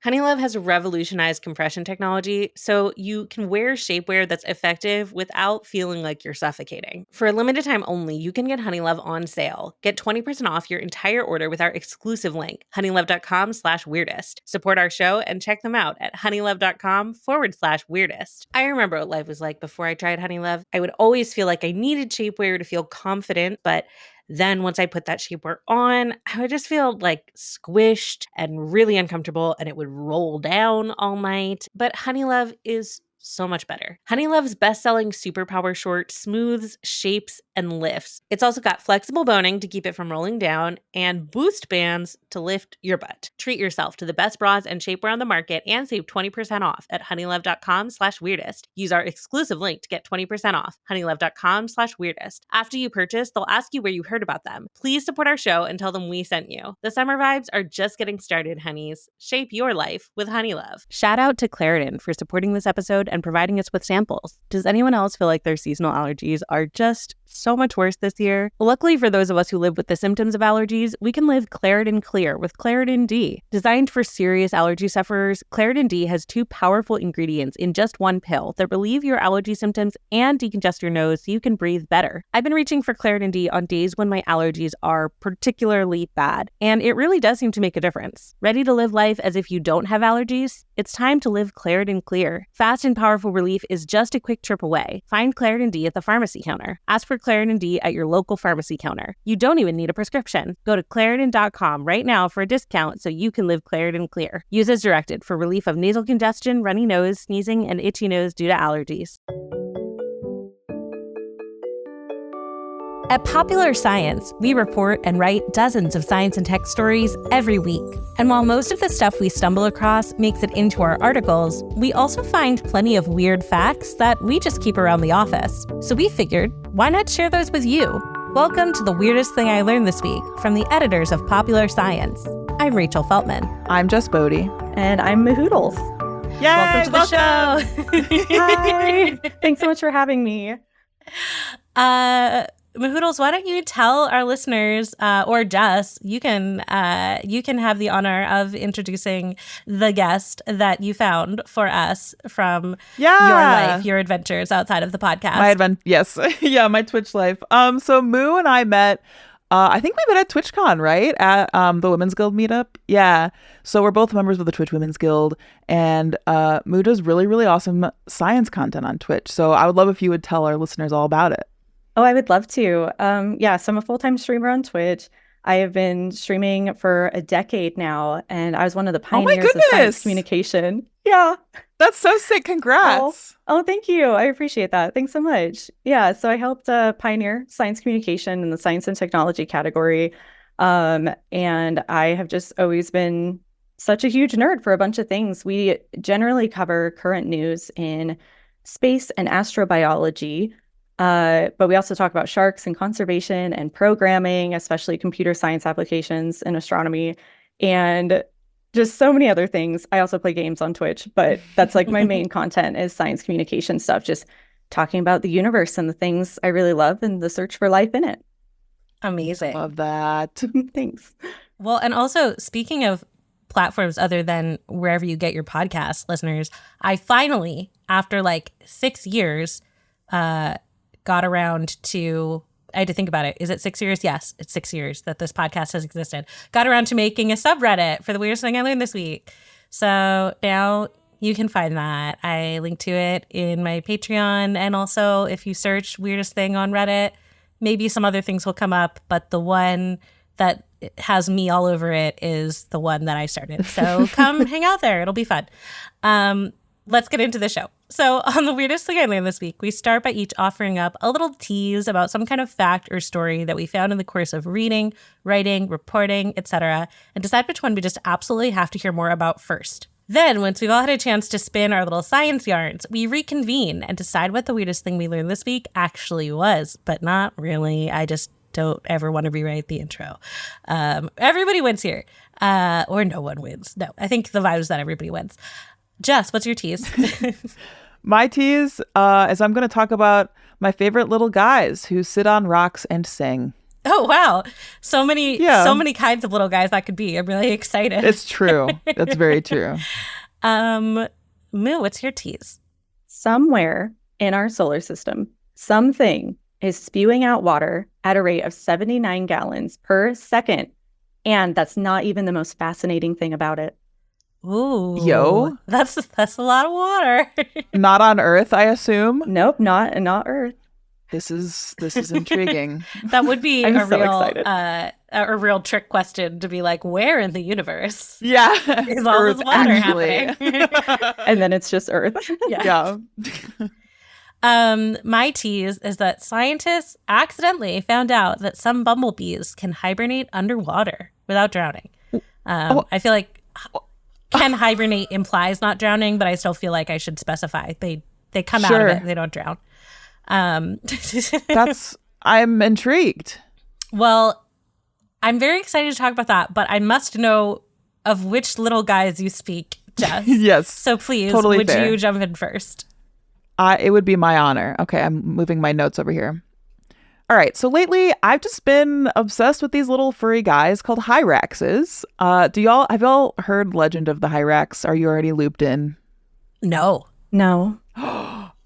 Honeylove has revolutionized compression technology, so you can wear shapewear that's effective without feeling like you're suffocating. For a limited time only, you can get Honeylove on sale. Get 20% off your entire order with our exclusive link, honeylove.com/weirdest. Support our show and check them out at honeylove.com/weirdest. I remember what life was like before I tried Honeylove. I would always feel like I needed shapewear to feel confident, but then once I put that shapewear on, I would just feel like squished and really uncomfortable, and it would roll down all night. But Honeylove is so much better. Honeylove's best-selling Superpower short smooths, shapes, and lifts. It's also got flexible boning to keep it from rolling down and boost bands to lift your butt. Treat yourself to the best bras and shapewear on the market and save 20% off at honeylove.com/weirdest. Use our exclusive link to get 20% off, honeylove.com/weirdest. After you purchase, they'll ask you where you heard about them. Please support our show and tell them we sent you. The summer vibes are just getting started, honeys. Shape your life with Honeylove. Shout out to Claritin for supporting this episode and providing us with samples. Does anyone else feel like their seasonal allergies are just so much worse this year? Luckily for those of us who live with the symptoms of allergies, we can live Claritin Clear with Claritin D. Designed for serious allergy sufferers, Claritin D has 2 powerful ingredients in just one pill that relieve your allergy symptoms and decongest your nose so you can breathe better. I've been reaching for Claritin D on days when my allergies are particularly bad, and it really does seem to make a difference. Ready to live life as if you don't have allergies? It's time to live Claritin Clear. Fast and powerful relief is just a quick trip away. Find Claritin D at the pharmacy counter. Ask for Claritin D at your local pharmacy counter. You don't even need a prescription. Go to Claritin.com right now for a discount so you can live Claritin Clear. Use as directed for relief of nasal congestion, runny nose, sneezing, and itchy nose due to allergies. At Popular Science, we report and write dozens of science and tech stories every week. And while most of the stuff we stumble across makes it into our articles, we also find plenty of weird facts that we just keep around the office. So we figured, why not share those with you? Welcome to The Weirdest Thing I Learned This Week from the editors of Popular Science. I'm Rachel Feltman. I'm Jess Bodie. And I'm Mahoodles. Yay! Welcome to the show. Hi. Thanks so much for having me. Mahoodles, why don't you tell our listeners, or Jess, you can have the honor of introducing the guest that you found for us from your life, your adventures outside of the podcast. Yes. Yeah, my Twitch life. So Moo and I met, I think we met at TwitchCon, right? At the Women's Guild meetup. Yeah. So we're both members of the Twitch Women's Guild, and Moo does really, really awesome science content on Twitch. So I would love if you would tell our listeners all about it. Oh, I would love to. So I'm a full-time streamer on Twitch. I have been streaming for a decade now, and I was one of the pioneers of science communication. Yeah. That's so sick. Congrats. Oh, thank you. I appreciate that. Thanks so much. Yeah, so I helped pioneer science communication in the science and technology category. And I have just always been such a huge nerd for a bunch of things. We generally cover current news in space and astrobiology. But we also talk about sharks and conservation and programming, especially computer science applications in astronomy, and just so many other things. I also play games on Twitch, but that's like my main content is science communication stuff, just talking about the universe and the things I really love and the search for life in it. Amazing. Love that. Thanks. Well, and also speaking of platforms other than wherever you get your podcast, listeners, I finally, after like 6 years, got around to, I had to think about it. Is it 6 years? Yes, it's 6 years that this podcast has existed. Got around to making a subreddit for The Weirdest Thing I Learned This Week. So now you can find that. I link to it in my Patreon. And also, if you search Weirdest Thing on Reddit, maybe some other things will come up. But the one that has me all over it is the one that I started. So come hang out there. It'll be fun. Let's get into the show. So on The Weirdest Thing I Learned This Week, we start by each offering up a little tease about some kind of fact or story that we found in the course of reading, writing, reporting, etc., and decide which one we just absolutely have to hear more about first. Then, once we've all had a chance to spin our little science yarns, we reconvene and decide what the weirdest thing we learned this week actually was, but not really. I just don't ever want to rewrite the intro. Everybody wins here, or no one wins. No, I think the vibe is that everybody wins. Jess, what's your tease? My tease is I'm going to talk about my favorite little guys who sit on rocks and sing. Oh wow. So many kinds of little guys that could be. I'm really excited. It's true. That's very true. Moo, what's your tease? Somewhere in our solar system, something is spewing out water at a rate of 79 gallons per second. And that's not even the most fascinating thing about it. Ooh. Yo. That's a lot of water. Not on Earth, I assume. Nope, not Earth. This is intriguing. That would be I'm a so real excited. A real trick question to be like, where in the universe Yeah. is all this water happening? And then it's just Earth. Yeah. My tease is that scientists accidentally found out that some bumblebees can hibernate underwater without drowning. I feel like can hibernate implies not drowning, but I still feel like I should specify they come out of it, they don't drown. I'm intrigued. Well, I'm very excited to talk about that, but I must know of which little guys you speak, Jess. Yes. So please, totally would fair. you jump in first? It would be my honor. Okay, I'm moving my notes over here. All right, so lately I've just been obsessed with these little furry guys called Hyraxes. Have y'all heard Legend of the Hyrax? Are you already looped in? No.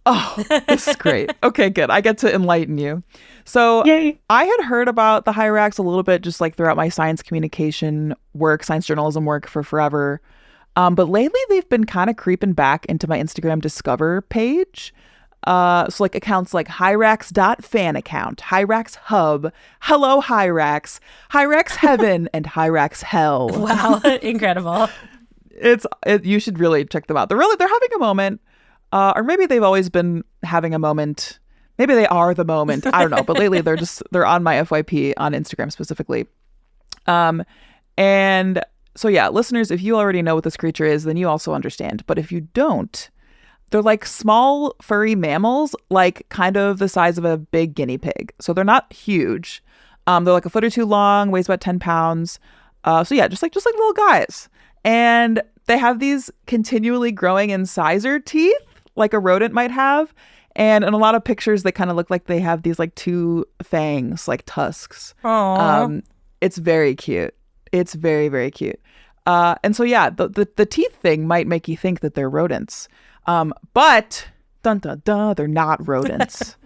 Oh, this is great. Okay, good. I get to enlighten you. So Yay. I had heard about the Hyrax a little bit just like throughout my science communication work, science journalism work for forever. But lately they've been kind of creeping back into my Instagram Discover page. So like accounts like Hyrax.fan account, Hyrax Hub, Hello Hyrax, Hyrax Heaven, and Hyrax Hell. Wow, incredible. You should really check them out. They're having a moment. Or maybe they've always been having a moment. Maybe they are the moment. I don't know. But lately they're on my FYP on Instagram specifically. And so yeah, listeners, if you already know what this creature is, then you also understand. But if you don't, they're like small furry mammals, like kind of the size of a big guinea pig. So they're not huge. They're like a foot or two long, weighs about 10 pounds. So yeah, just like little guys. And they have these continually growing incisor teeth, like a rodent might have. And in a lot of pictures, they kind of look like they have these like two fangs, like tusks. Aww. It's very cute. It's very, very cute. And so, yeah, the teeth thing might make you think that they're rodents. But, dun, dun, dun, they're not rodents.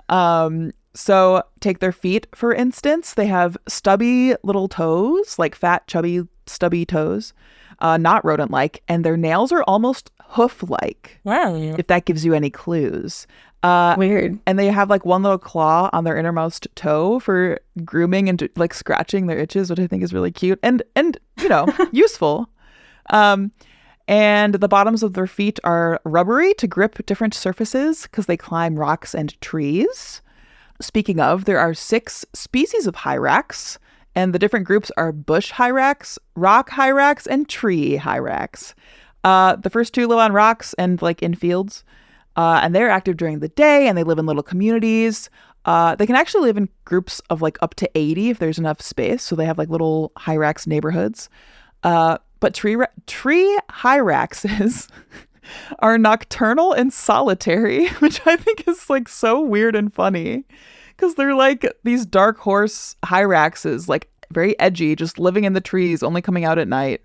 So take their feet, for instance. They have stubby little toes, like fat, chubby, stubby toes. Not rodent-like, and their nails are almost hoof-like. Wow. If that gives you any clues. Weird. And they have like one little claw on their innermost toe for grooming and like scratching their itches, which I think is really cute and you know, useful. And the bottoms of their feet are rubbery to grip different surfaces because they climb rocks and trees. Speaking of, there are 6 species of Hyrax. And the different groups are bush Hyrax, rock Hyrax, and tree Hyrax. The first 2 live on rocks and like in fields. And they're active during the day and they live in little communities. They can actually live in groups of like up to 80 if there's enough space. So they have like little Hyrax neighborhoods. But tree Hyraxes are nocturnal and solitary, which I think is like so weird and funny. Because they're like these dark horse Hyraxes, like very edgy, just living in the trees, only coming out at night.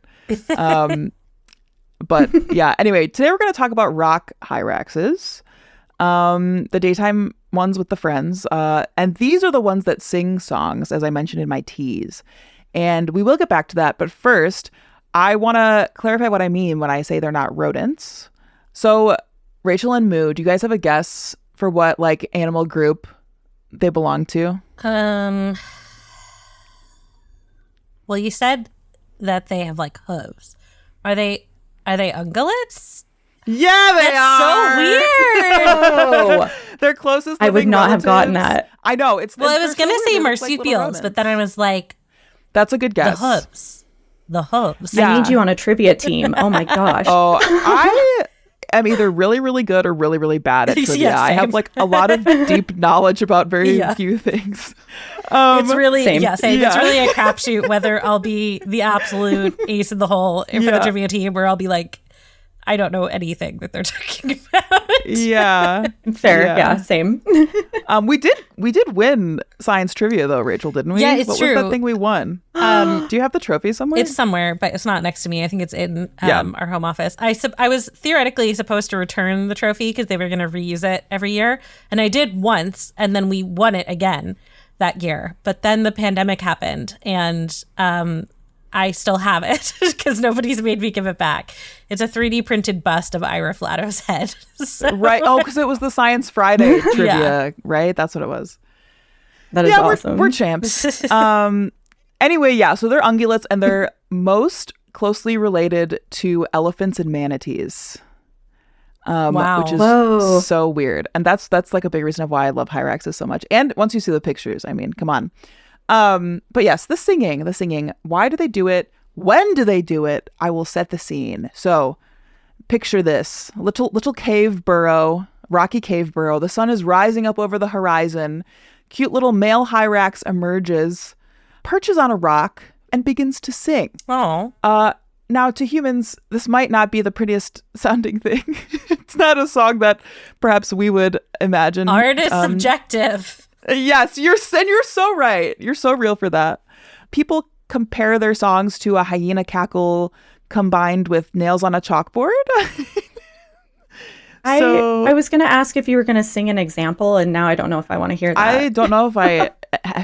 But yeah, anyway, today we're going to talk about rock Hyraxes, the daytime ones with the friends. And these are the ones that sing songs, as I mentioned in my tease. And we will get back to that. But first, I want to clarify what I mean when I say they're not rodents. So Rachel and Moo, do you guys have a guess for what like animal group they belong to? Well, you said that they have like hooves. Are they ungulates? Yeah, they That's are. so weird. Their closest. I would living not have gotten relatives- that. I know. It's Well, I was they're gonna so say weird. They're just like little marsupials, but then I was like, that's a good guess. the hooves. Yeah. I need you on a trivia team. Oh my gosh. Oh, I am either really, really good or really, really bad at trivia. Yeah, I same. have like a lot of deep knowledge about very few things. It's really same. same. It's really a crapshoot whether I'll be the absolute ace in the hole for the trivia team, or I'll be like, I don't know anything that they're talking about. Yeah. Fair. Yeah, same. We did win science trivia though, Rachel, didn't we? Yeah, it's what true. was that thing we won? Do you have the trophy somewhere? It's somewhere, but it's not next to me. I think it's in Yeah. our home office. I was theoretically supposed to return the trophy because they were going to reuse it every year. And I did once, and then we won it again that year. But then the pandemic happened, and I still have it because nobody's made me give it back. It's a 3D printed bust of Ira Flatto's head. So- Right. Oh, because it was the Science Friday trivia, right? That's what it was. That is awesome. We're champs. Anyway, yeah, so they're ungulates, and they're most closely related to elephants and manatees. Wow. Which is Whoa. so weird. And that's like a big reason of why I love Hyraxes so much. And once you see the pictures, I mean, come on. But yes, the singing. Why do they do it? When do they do it? I will set the scene. So picture this. Little cave burrow, rocky cave burrow. The sun is rising up over the horizon. Cute little male Hyrax emerges, perches on a rock, and begins to sing. Oh. Now, to humans, this might not be the prettiest sounding thing. It's not a song that perhaps we would imagine. Art is subjective. Yes, you're so right. You're so real for that. People compare their songs to a hyena cackle combined with nails on a chalkboard. I was going to ask if you were going to sing an example, and now I don't know if I want to hear that. I don't know if I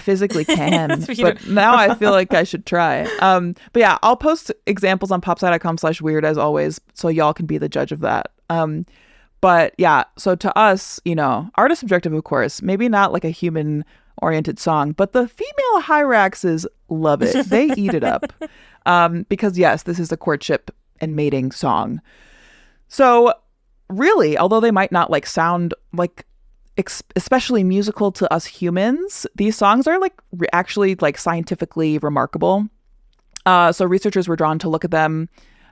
physically can, but now I feel like I should try. But yeah, I'll post examples on popsci.com/weird as always, so y'all can be the judge of that. But yeah, so to us, art is subjective, of course, maybe not like a human oriented song, but the female Hyraxes love it. They eat it up. Because yes, this is a courtship and mating song. So really, although they might not like sound like especially musical to us humans, these songs are like actually like scientifically remarkable. So researchers were drawn to look at them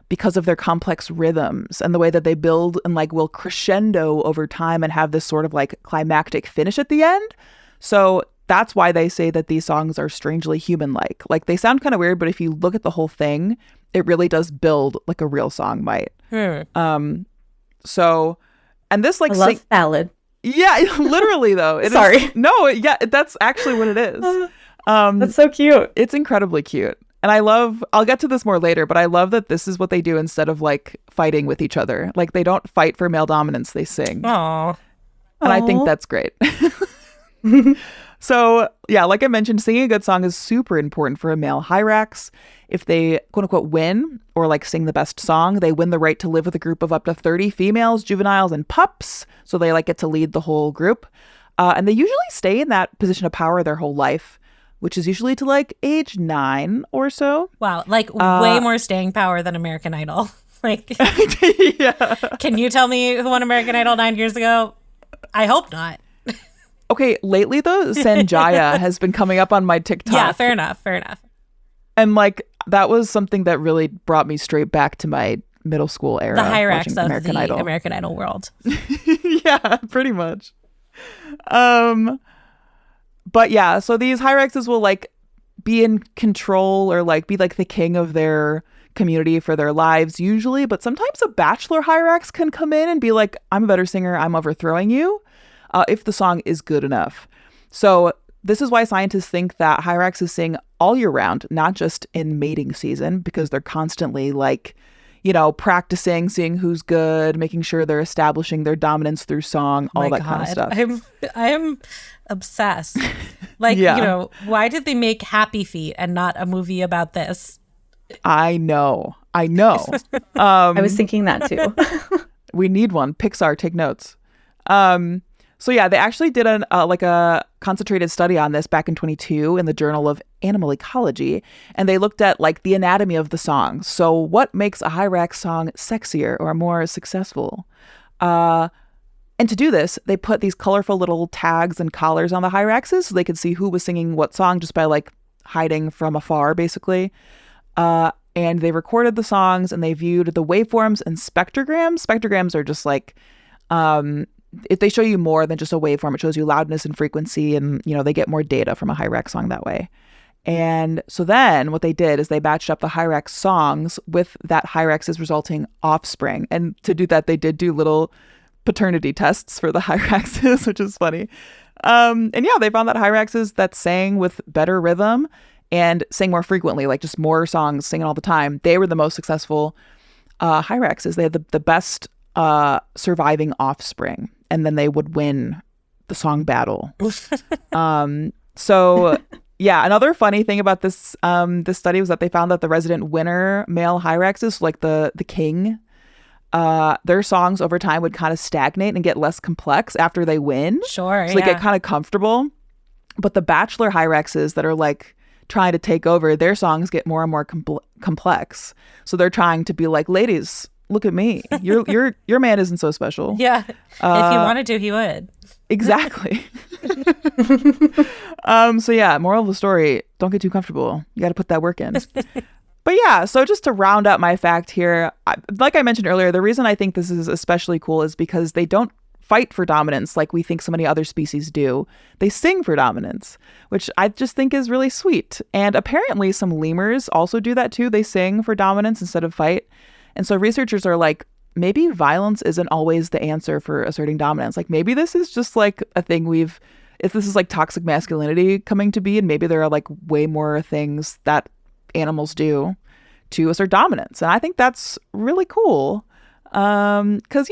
because of their complex rhythms and the way that they build and like will crescendo over time and have this sort of like climactic finish at the end. So that's why they say that these songs are strangely human-like. Like they sound kind of weird, but if you look at the whole thing, it really does build like a real song might. So, and this like I love ballad. Yeah, literally though. Sorry. That's actually what it is. That's so cute. It's incredibly cute. And I'll get to this more later, but I love that this is what they do instead of like fighting with each other. Like they don't fight for male dominance, they sing. Aww. And I think that's great. So yeah, like I mentioned, singing a good song is super important for a male Hyrax. If they quote unquote win or like sing the best song, they win the right to live with a group of up to 30 females, juveniles, and pups. So they like get to lead the whole group. And they usually stay in that position of power their whole life, which is usually to like age 9 or so. Wow, like way more staying power than American Idol. Like, yeah. Can you tell me who won American Idol 9 years ago? I hope not. Okay, lately though, Sanjaya has been coming up on my TikTok. Yeah, fair enough. And like that was something that really brought me straight back to my middle school era. The Hyrax of American the Idol. American Idol world. Yeah, pretty much. But yeah, so these Hyraxes will like be in control or like be like the king of their community for their lives usually, but sometimes a bachelor Hyrax can come in and be like, I'm a better singer, I'm overthrowing you, if the song is good enough. So this is why scientists think that Hyraxes sing all year round, not just in mating season, because they're constantly like, practicing, seeing who's good, making sure they're establishing their dominance through song, all that kind of stuff. I'm obsessed. Like, why did they make Happy Feet and not a movie about this? I know. I was thinking that too. We need one. Pixar, take notes. So yeah, they actually did a concentrated study on this back in 2022 in the Journal of Animal Ecology, and they looked at like the anatomy of the song. So what makes a Hyrax song sexier or more successful? And to do this, they put these colorful little tags and collars on the Hyraxes so they could see who was singing what song just by like hiding from afar, basically. And they recorded the songs and they viewed the waveforms and spectrograms. Spectrograms are just like, if they show you more than just a waveform, it shows you loudness and frequency, and they get more data from a Hyrax song that way. And so then what they did is they batched up the Hyrax songs with that Hyrax's resulting offspring. And to do that, they did do little paternity tests for the Hyraxes, which is funny. And yeah, they found that Hyraxes that sang with better rhythm and sang more frequently, like just more songs, singing all the time, they were the most successful Hyraxes. They had the best surviving offspring, and then they would win the song battle. So yeah, another funny thing about this this study was that they found that the resident winner male Hyraxes, like the king, their songs over time would kind of stagnate and get less complex after they win. Sure, so they get kind of comfortable. But the bachelor Hyraxes that are like trying to take over, their songs get more and more complex. So they're trying to be like, ladies, look at me. Your man isn't so special. Yeah. If he wanted to, he would. Exactly. So yeah, moral of the story, don't get too comfortable. You got to put that work in. But yeah, so just to round out my fact here, like I mentioned earlier, the reason I think this is especially cool is because they don't fight for dominance like we think so many other species do. They sing for dominance, which I just think is really sweet. And apparently some lemurs also do that too. They sing for dominance instead of fight. And so researchers are like, maybe violence isn't always the answer for asserting dominance. Like maybe this is just like a thing if this is like toxic masculinity coming to be, and maybe there are like way more things that animals do to assert dominance. And I think that's really cool. Because,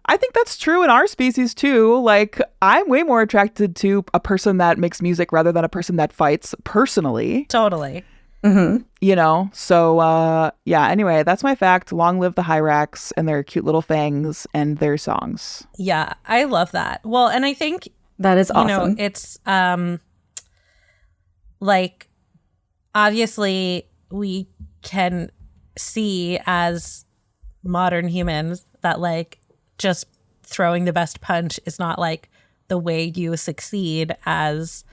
I think that's true in our species too. Like I'm way more attracted to a person that makes music rather than a person that fights personally. Totally. Mm-hmm. So yeah, anyway, that's my fact. Long live the Hyrax and their cute little fangs and their songs. Yeah, I love that. Well, and I think that is awesome. It's like obviously we can see as modern humans that like just throwing the best punch is not like the way you succeed as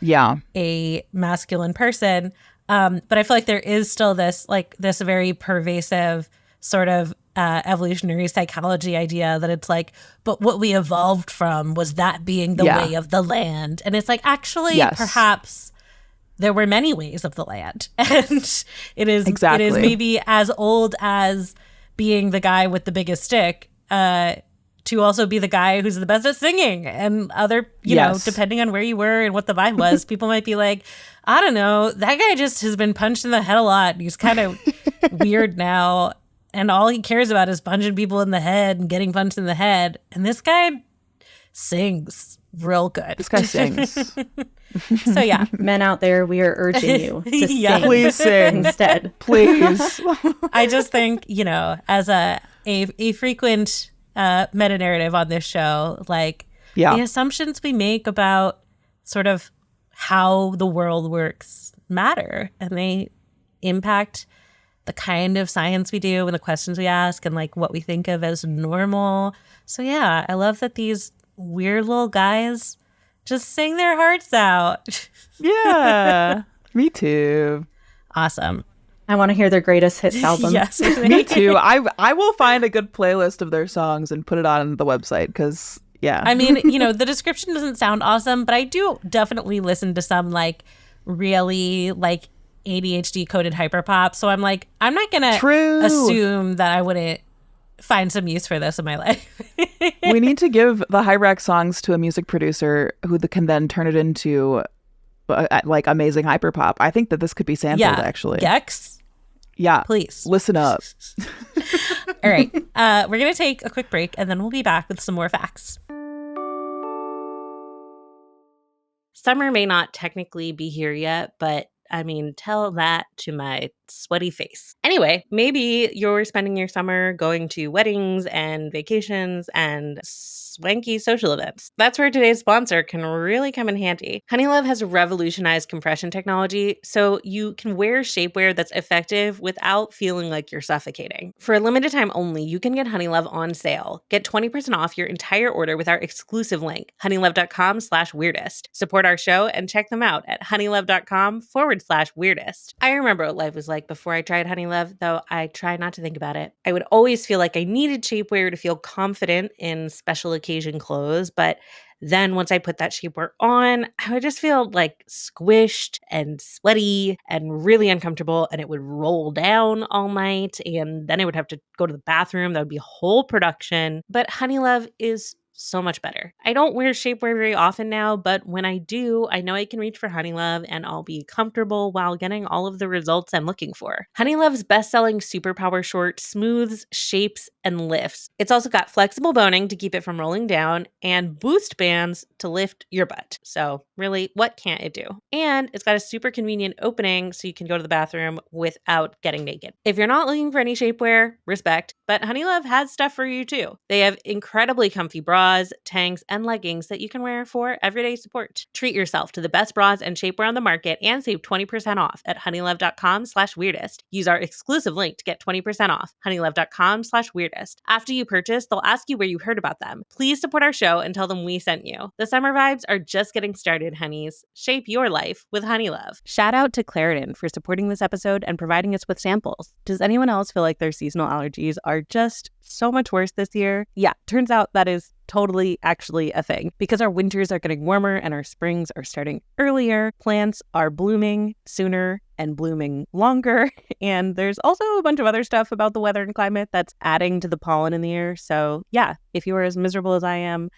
a masculine person. But I feel like there is still this very pervasive sort of evolutionary psychology idea that it's like, but what we evolved from was that being the way of the land. And it's like, actually, perhaps there were many ways of the land. And it is maybe as old as being the guy with the biggest stick, to also be the guy who's the best at singing. And other, you know, depending on where you were and what the vibe was, people might be like, I don't know, that guy just has been punched in the head a lot. And he's kind of weird now. And all he cares about is punching people in the head and getting punched in the head. And this guy sings real good. This guy sings. So yeah. Men out there, we are urging you to sing. Please sing. Instead. Please. I just think, you know, as a frequent meta narrative on this show, like the assumptions we make about sort of how the world works matter, and they impact the kind of science we do and the questions we ask and like what we think of as normal. So yeah, I love that these weird little guys just sing their hearts out. Yeah, me too. Awesome. I want to hear their greatest hits album. Yes, me too. I will find a good playlist of their songs and put it on the website because I mean, you know, the description doesn't sound awesome, but I do definitely listen to some like really like ADHD coded hyperpop. So I'm like, I'm not gonna assume that I wouldn't find some use for this in my life. We need to give the Hyrax songs to a music producer who can then turn it into like amazing hyperpop. I think that this could be sampled actually. Gex? Yeah. Please. Listen up. All right. We're going to take a quick break and then we'll be back with some more facts. Summer may not technically be here yet, but I mean, tell that to my sweaty face. Anyway, maybe you're spending your summer going to weddings and vacations and swanky social events. That's where today's sponsor can really come in handy. Honeylove has revolutionized compression technology, so you can wear shapewear that's effective without feeling like you're suffocating. For a limited time only, you can get Honeylove on sale. Get 20% off your entire order with our exclusive link, honeylove.com/weirdest. Support our show and check them out at honeylove.com/weirdest. I remember what life was like before I tried Honeylove, though I try not to think about it. I would always feel like I needed shapewear to feel confident in special occasion clothes, but Then once I put that shapewear on, I would just feel like squished and sweaty and really uncomfortable, and it would roll down all night, and then I would have to go to the bathroom. That would be a whole production. But Honeylove is so much better. I don't wear shapewear very often now, but when I do, I know I can reach for Honeylove and I'll be comfortable while getting all of the results I'm looking for. Honeylove's best-selling Superpower Short smooths, shapes, and lifts. It's also got flexible boning to keep it from rolling down and boost bands to lift your butt. So really, what can't it do? And it's got a super convenient opening so you can go to the bathroom without getting naked. If you're not looking for any shapewear, respect, but Honeylove has stuff for you too. They have incredibly comfy bras, tanks, and leggings that you can wear for everyday support. Treat yourself to the best bras and shapewear on the market and save 20% off at honeylove.com/weirdest. Use our exclusive link to get 20% off, honeylove.com/weirdest. After you purchase, they'll ask you where you heard about them. Please support our show and tell them we sent you. The summer vibes are just getting started, honeys. Shape your life with Honeylove. Shout out to Claritin for supporting this episode and providing us with samples. Does anyone else feel like their seasonal allergies are just so much worse this year? Yeah, turns out that is totally actually a thing because our winters are getting warmer and our springs are starting earlier. Plants are blooming sooner and blooming longer. And there's also a bunch of other stuff about the weather and climate that's adding to the pollen in the air. So yeah, if you are as miserable as I am,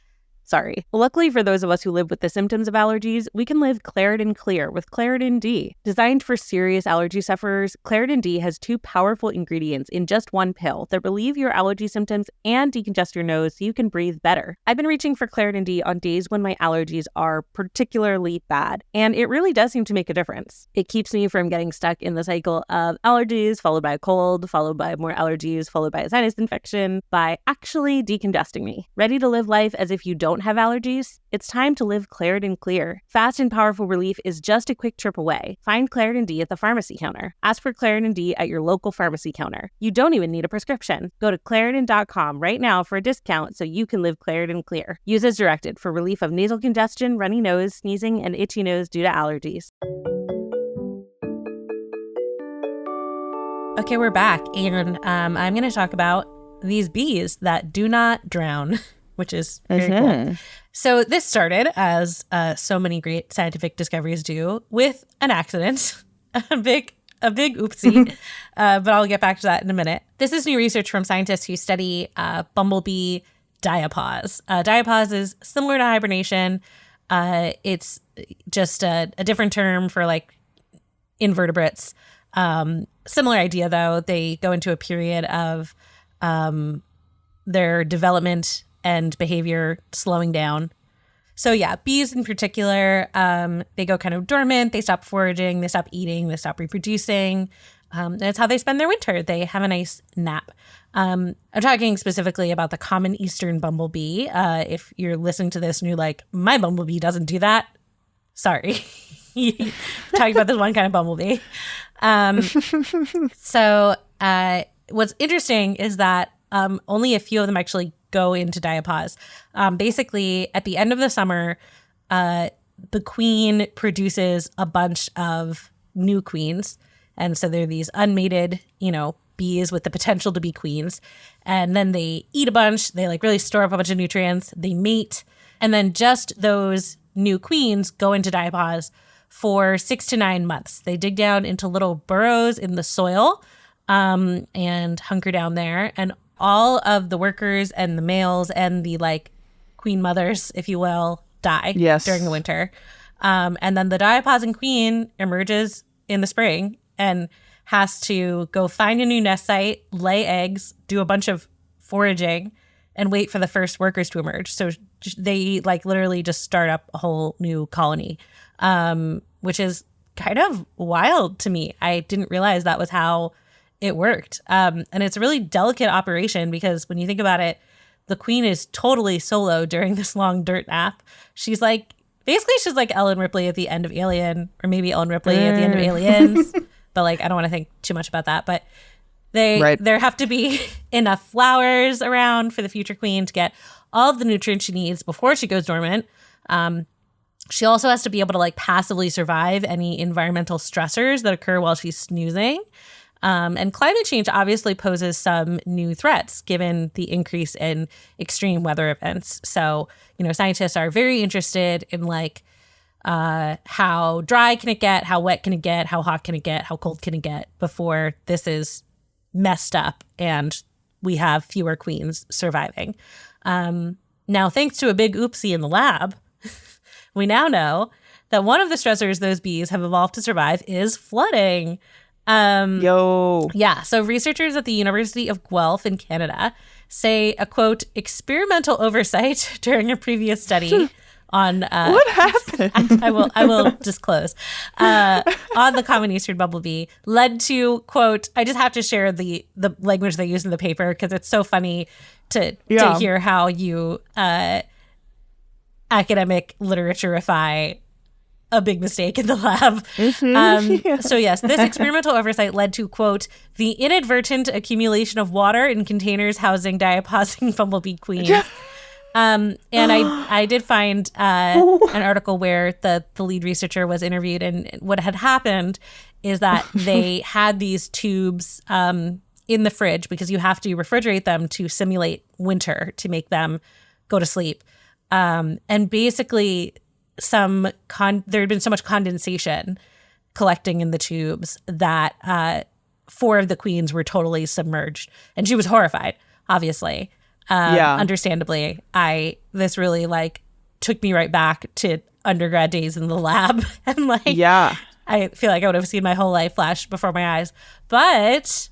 sorry. Luckily for those of us who live with the symptoms of allergies, we can live Claritin Clear with Claritin D. Designed for serious allergy sufferers, Claritin D has 2 powerful ingredients in just one pill that relieve your allergy symptoms and decongest your nose so you can breathe better. I've been reaching for Claritin D on days when my allergies are particularly bad, and it really does seem to make a difference. It keeps me from getting stuck in the cycle of allergies, followed by a cold, followed by more allergies, followed by a sinus infection, by actually decongesting me. Ready to live life as if you don't have allergies? It's time to live Claritin Clear. Fast and powerful relief is just a quick trip away. Find Claritin D at the pharmacy counter. Ask for Claritin D at your local pharmacy counter. You don't even need a prescription. Go to Claritin.com right now for a discount so you can live Claritin Clear. Use as directed for relief of nasal congestion, runny nose, sneezing, and itchy nose due to allergies. Okay, we're back, and I'm going to talk about these bees that do not drown, which is very cool. So this started, as so many great scientific discoveries do, with an accident, a big oopsie, but I'll get back to that in a minute. This is new research from scientists who study bumblebee diapause. Diapause is similar to hibernation. It's just a different term for like invertebrates. Similar idea, though. They go into a period of their development and behavior slowing down. So yeah, bees in particular, they go kind of dormant, they stop foraging, they stop eating, they stop reproducing. That's how they spend their winter. They have a nice nap. I'm talking specifically about the common eastern bumblebee. If you're listening to this and you're like, my bumblebee doesn't do that, sorry. Talking about this one kind of bumblebee. So what's interesting is that only a few of them actually go into diapause. Basically, at the end of the summer, the queen produces a bunch of new queens. And so they're these unmated, bees with the potential to be queens. And then they eat a bunch. They really store up a bunch of nutrients. They mate. And then just those new queens go into diapause for 6 to 9 months. They dig down into little burrows in the soil and hunker down there. And all of the workers and the males and the queen mothers, if you will, die during the winter. And then the diapausing queen emerges in the spring and has to go find a new nest site, lay eggs, do a bunch of foraging, and wait for the first workers to emerge. So they literally just start up a whole new colony, which is kind of wild to me. I didn't realize that was how it worked. And it's a really delicate operation because when you think about it, the queen is totally solo during this long dirt nap. She's she's like Ellen Ripley at the end of Alien, or maybe Ellen Ripley at the end of Aliens. But I don't want to think too much about that. But there have to be enough flowers around for the future queen to get all of the nutrients she needs before she goes dormant. She also has to be able to passively survive any environmental stressors that occur while she's snoozing. And climate change obviously poses some new threats given the increase in extreme weather events. So, scientists are very interested in like how dry can it get, how wet can it get, how hot can it get, how cold can it get before this is messed up and we have fewer queens surviving. Now, thanks to a big oopsie in the lab, we now know that one of the stressors those bees have evolved to survive is flooding. Yeah. So researchers at the University of Guelph in Canada say a, quote, experimental oversight during a previous study on what happened? I will disclose on the common eastern bumblebee led to, quote, I just have to share the language they use in the paper because it's so funny to hear how you academic literaturify a big mistake in the lab. So yes, this experimental oversight led to, quote, the inadvertent accumulation of water in containers housing diaposing bumblebee queens. And I did find an article where the lead researcher was interviewed, and what had happened is that they had these tubes in the fridge because you have to refrigerate them to simulate winter to make them go to sleep. And basically there had been so much condensation collecting in the tubes that 4 of the queens were totally submerged. And she was horrified, obviously. Understandably. This really like took me right back to undergrad days in the lab. And like, I feel like I would have seen my whole life flash before my eyes. But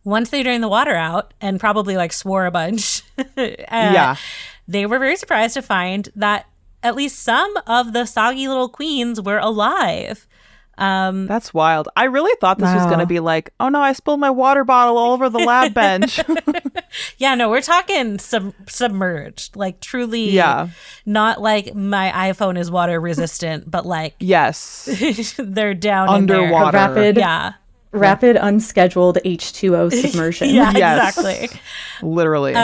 once they drained the water out and probably like swore a bunch, they were very surprised to find that at least some of the soggy little queens were alive. That's wild. I really thought this was going to be like, oh no, I spilled my water bottle all over the lab bench. Yeah, no, we're talking submerged, like truly not like my iPhone is water resistant, but like, yes, they're down underwater. In there. Rapid unscheduled H2O submersion. Exactly. Literally.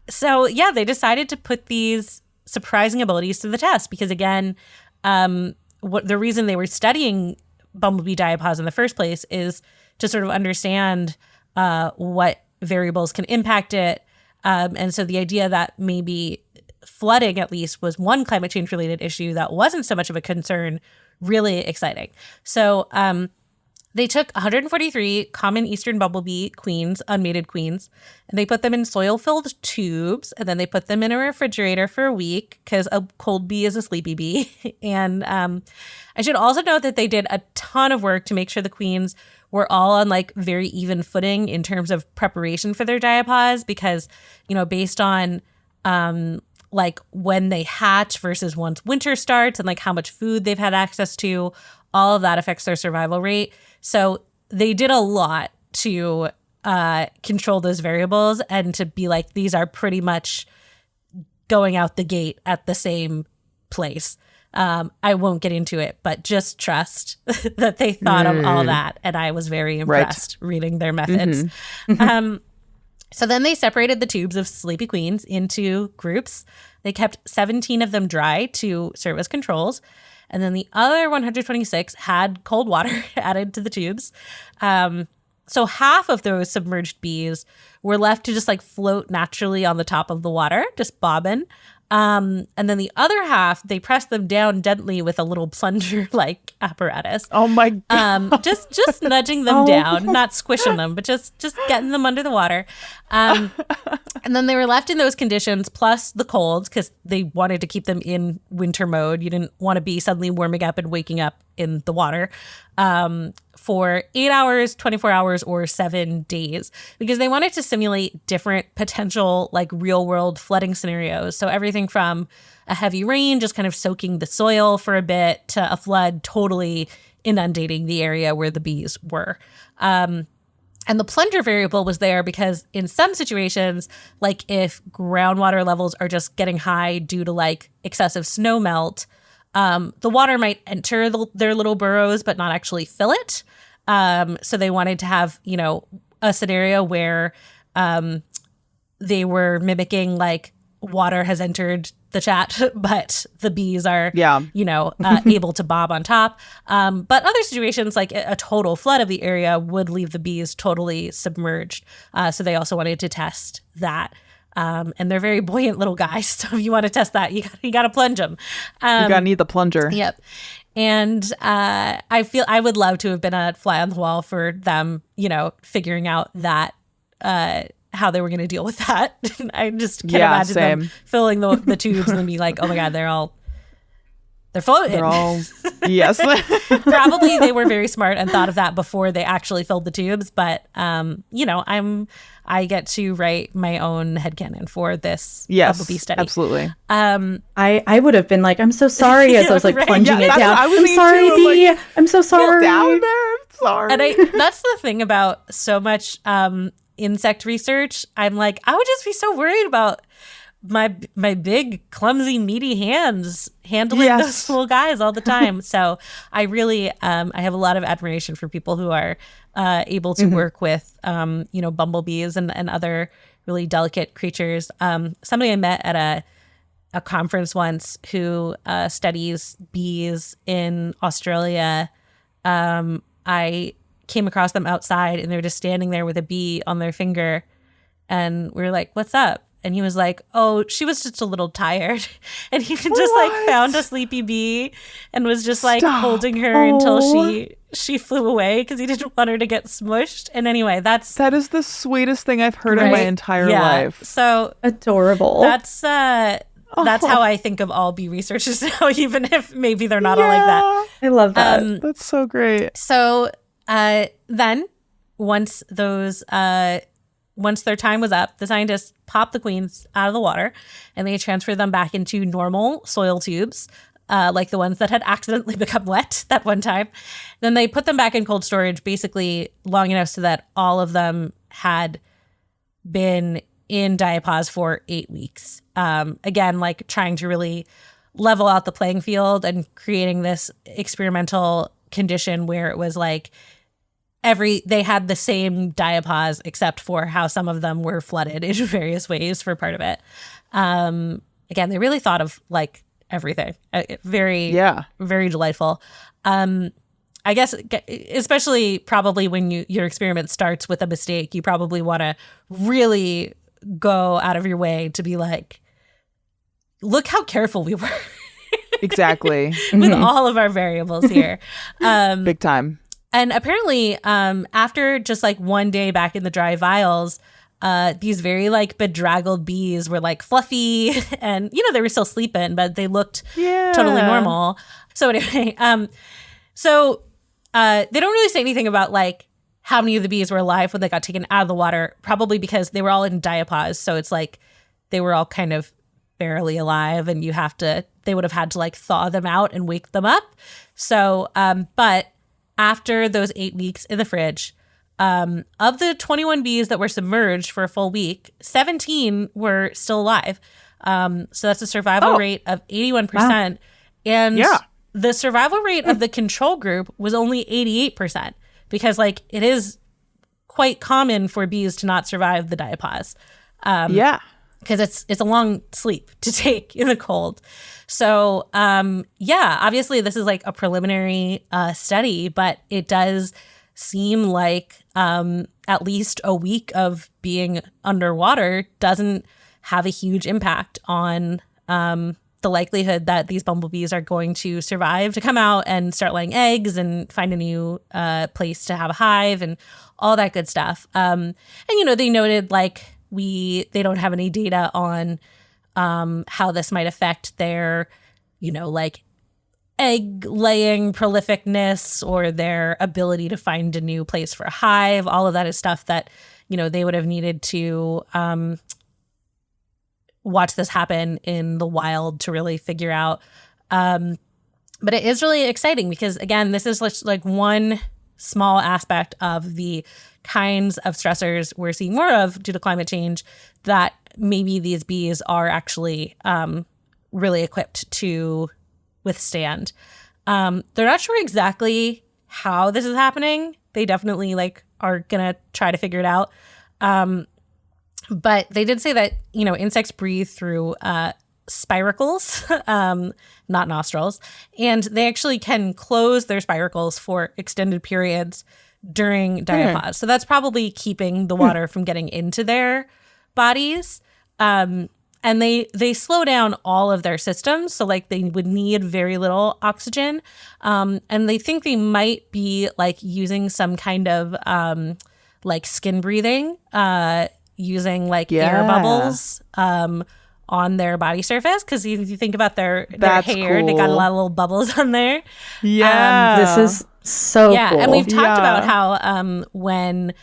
So yeah, they decided to put these surprising abilities to the test because again, what the reason they were studying bumblebee diapause in the first place is to sort of understand what variables can impact it. And so the idea that maybe flooding at least was one climate change related issue that wasn't so much of a concern, really exciting. So they took 143 common eastern bumblebee queens, unmated queens, and they put them in soil-filled tubes, and then they put them in a refrigerator for a week because a cold bee is a sleepy bee. And I should also note that they did a ton of work to make sure the queens were all on like very even footing in terms of preparation for their diapause because, based on like when they hatch versus once winter starts and like how much food they've had access to, all of that affects their survival rate. So they did a lot to control those variables and to be like, these are pretty much going out the gate at the same place. I won't get into it, but just trust that they thought of all that. And I was very impressed reading their methods. So then they separated the tubes of sleepy queens into groups. They kept 17 of them dry to serve as controls. And then the other 126 had cold water added to the tubes. So half of those submerged bees were left to just like float naturally on the top of the water, just bobbing. And then the other half, they pressed them down gently with a little plunger-like apparatus. Oh my God. Just nudging them down, not squishing them, but just getting them under the water. And then they were left in those conditions, plus the cold, because they wanted to keep them in winter mode. You didn't want to be suddenly warming up and waking up in the water for 8 hours, 24 hours, or 7 days, because they wanted to simulate different potential like real world flooding scenarios. So everything from a heavy rain just kind of soaking the soil for a bit to a flood totally inundating the area where the bees were. And the plunger variable was there because in some situations, like if groundwater levels are just getting high due to like excessive snow melt, the water might enter their little burrows, but not actually fill it. So they wanted to have, a scenario where they were mimicking like water has entered the chat, but the bees are, Yeah. able to bob on top. But other situations, like a total flood of the area, would leave the bees totally submerged. So they also wanted to test that. And they're very buoyant little guys. So if you want to test that, you got to plunge them. You gotta need the plunger. Yep. And I feel I would love to have been a fly on the wall for them, figuring out that how they were going to deal with that. I just can't imagine them filling the tubes and then be like, oh my God, they're floating. They're all, yes. Probably they were very smart and thought of that before they actually filled the tubes. But, I get to write my own headcanon for this bumblebee study. Absolutely. I would have been like, I'm so sorry, as I was like plunging it down. I'm sorry, too. bee. Like, I'm so sorry. Down there. I'm sorry. And that's the thing about so much insect research. I'm like, I would just be so worried about my big, clumsy, meaty hands handling those little guys all the time. So I really, I have a lot of admiration for people who are able to work with, bumblebees and other really delicate creatures. Somebody I met at a conference once who studies bees in Australia. I came across them outside and they were just standing there with a bee on their finger. And we were like, what's up? And he was like, oh, she was just a little tired. And he just found a sleepy bee and was just holding her until she flew away because he didn't want her to get smushed. And anyway, that is the sweetest thing I've heard in my entire life. So adorable. That's how I think of all bee researchers now, even if maybe they're not all like that. I love that. That's so great. So then once their time was up, the scientists popped the queens out of the water and they transferred them back into normal soil tubes, like the ones that had accidentally become wet that one time. Then they put them back in cold storage, basically long enough so that all of them had been in diapause for 8 weeks. Again, trying to really level out the playing field and creating this experimental condition where it was they had the same diapause except for how some of them were flooded in various ways for part of it. Again, they really thought of everything. Very delightful. I guess especially probably when your experiment starts with a mistake, you probably want to really go out of your way to be like, look how careful we were. Exactly. With all of our variables here. Big time. And apparently, after just one day back in the dry vials, these very bedraggled bees were fluffy and, they were still sleeping, but they looked totally normal. So anyway, they don't really say anything about how many of the bees were alive when they got taken out of the water, probably because they were all in diapause. So it's they were all kind of barely alive and they would have had to thaw them out and wake them up. So, but after those 8 weeks in the fridge, of the 21 bees that were submerged for a full week, 17 were still alive. So that's a survival rate of 81%. Wow. And the survival rate of the control group was only 88% because it is quite common for bees to not survive the diapause. Because it's a long sleep to take in the cold. So, obviously this is a preliminary study, but it does seem like at least a week of being underwater doesn't have a huge impact on the likelihood that these bumblebees are going to survive to come out and start laying eggs and find a new place to have a hive and all that good stuff. And, they noted they don't have any data on how this might affect their, egg laying prolificness or their ability to find a new place for a hive. All of that is stuff that, they would have needed to watch this happen in the wild to really figure out. But it is really exciting because, again, this is one small aspect of the kinds of stressors we're seeing more of due to climate change that maybe these bees are actually really equipped to withstand. They're not sure exactly how this is happening. They definitely are gonna try to figure it out. But they did say that insects breathe through spiracles, not nostrils, and they actually can close their spiracles for extended periods during diapause. So that's probably keeping the water from getting into their bodies. And they slow down all of their systems. So like they would need very little oxygen. And they think they might be like using some kind of like skin breathing, using like air bubbles on their body surface. Because if you think about their hair, they got a lot of little bubbles on there. This is so cool. And we've talked about how when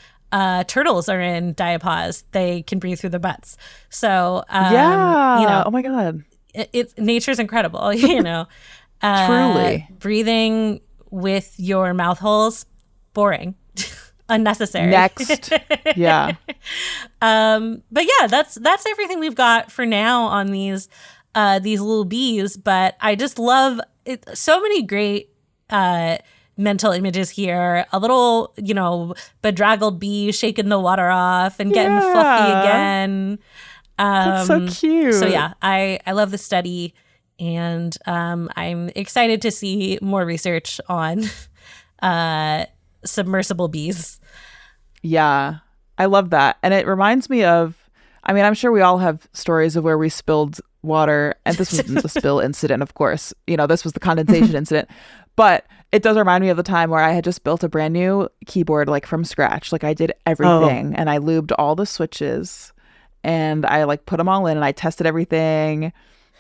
turtles are in diapause, they can breathe through their butts. So oh my god, nature's incredible. Truly, breathing with your mouth holes, boring. Unnecessary. Next. Yeah. But yeah, that's everything we've got for now on these little bees. But I just love it. So many great mental images here. A little, bedraggled bee shaking the water off and getting fluffy again. That's so cute. So yeah, I love the study, and I'm excited to see more research on submersible bees. Yeah, I love that. And it reminds me of, I'm sure we all have stories of where we spilled water, and this wasn't the spill incident, of course. This was the condensation incident. But it does remind me of the time where I had just built a brand new keyboard, like from scratch. Like I did everything and I lubed all the switches and I like put them all in and I tested everything.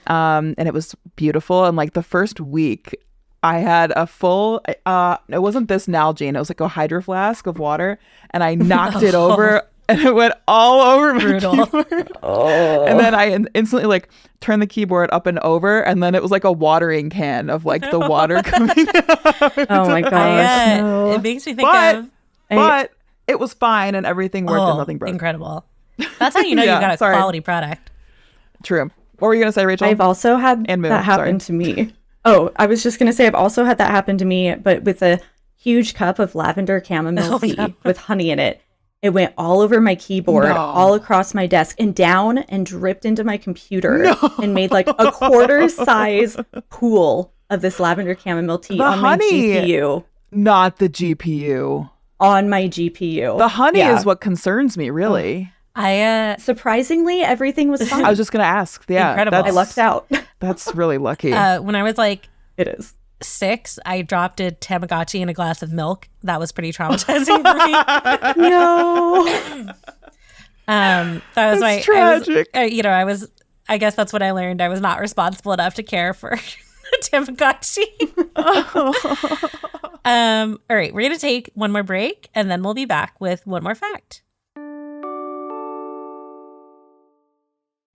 And it was beautiful. And like the first week, I had a full, it wasn't this Nalgene, it was like a hydro flask of water, and I knocked it over, and it went all over my keyboard. And then I instantly like turned the keyboard up and over, and then it was like a watering can of like the water coming out. Oh my gosh. It makes me think of... But it was fine, and everything worked and nothing broke. Incredible. That's how you know you've got a quality product. True. What were you going to say, Rachel? I've also had that happen to me. Oh, I was just going to say I've also had that happen to me, but with a huge cup of lavender chamomile tea with honey in it. It went all over my keyboard, all across my desk, and down and dripped into my computer and made like a quarter size pool of this lavender chamomile tea on my GPU. Not the GPU. On my GPU. The honey is what concerns me, really. Surprisingly, everything was fine. I was just going to ask. Yeah. Incredible. I lucked out. That's really lucky. When I was like... It is. 6, I dropped a Tamagotchi in a glass of milk. That was pretty traumatizing for me. No. That was that's tragic. I guess that's what I learned. I was not responsible enough to care for a Tamagotchi. All right, we're going to take one more break, and then we'll be back with one more fact.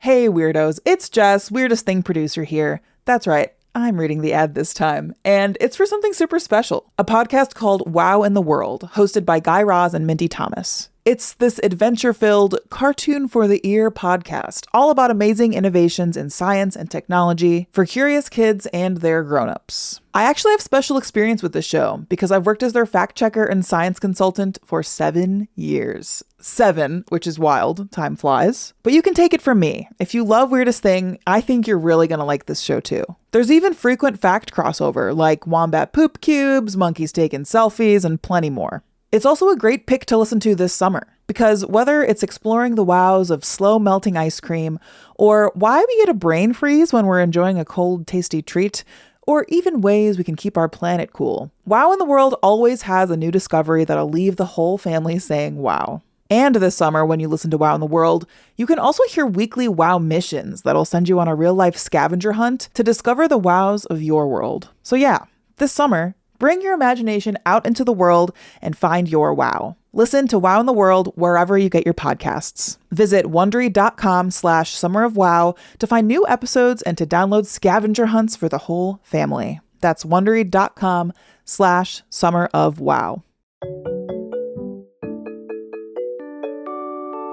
Hey, weirdos. It's Jess, Weirdest Thing producer here. That's right. I'm reading the ad this time, and it's for something super special. A podcast called Wow in the World, hosted by Guy Raz and Mindy Thomas. It's this adventure-filled, cartoon-for-the-ear podcast, all about amazing innovations in science and technology for curious kids and their grown-ups. I actually have special experience with this show because I've worked as their fact-checker and science consultant for 7 years. 7, which is wild. Time flies. But you can take it from me. If you love Weirdest Thing, I think you're really going to like this show too. There's even frequent fact crossover, like wombat poop cubes, monkeys taking selfies, and plenty more. It's also a great pick to listen to this summer, because whether it's exploring the wows of slow melting ice cream, or why we get a brain freeze when we're enjoying a cold, tasty treat, or even ways we can keep our planet cool, Wow in the World always has a new discovery that'll leave the whole family saying wow. And this summer, when you listen to Wow in the World, you can also hear weekly Wow missions that'll send you on a real-life scavenger hunt to discover the wows of your world. So yeah, this summer, bring your imagination out into the world and find your wow. Listen to Wow in the World wherever you get your podcasts. Visit Wondery.com/summerofwow to find new episodes and to download scavenger hunts for the whole family. That's Wondery.com/summerofwow.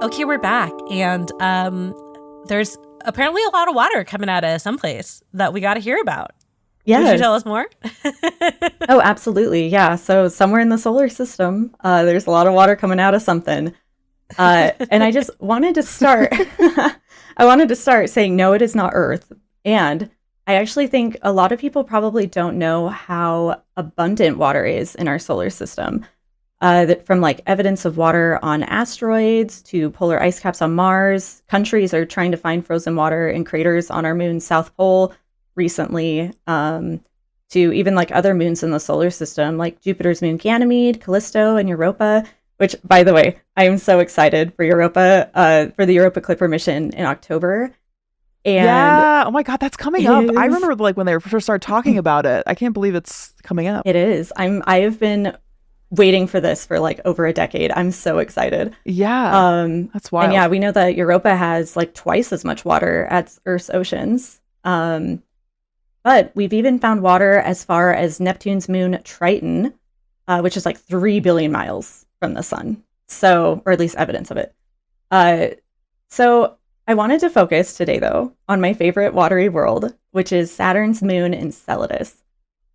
Okay, we're back. And there's apparently a lot of water coming out of someplace that we got to hear about. Yes. Would you tell us more? Oh, absolutely. Yeah. So somewhere in the solar system, there's a lot of water coming out of something. And I just wanted to start. I wanted to start saying, no, it is not Earth. And I actually think a lot of people probably don't know how abundant water is in our solar system. From like evidence of water on asteroids to polar ice caps on Mars, countries are trying to find frozen water in craters on our moon's south pole recently, to even like other moons in the solar system, like Jupiter's moon Ganymede, Callisto, and Europa. Which, by the way, I am so excited for Europa, for the Europa Clipper mission in October. And yeah. Oh my God, that's coming up. I remember like when they first started talking about it. I can't believe it's coming up. It is. I have been waiting for this for like over a decade. I'm so excited. Yeah. That's wild. And yeah, we know that Europa has like twice as much water as Earth's oceans. But we've even found water as far as Neptune's moon Triton, which is like 3 billion miles from the sun. So, or at least evidence of it. So I wanted to focus today, though, on my favorite watery world, which is Saturn's moon Enceladus,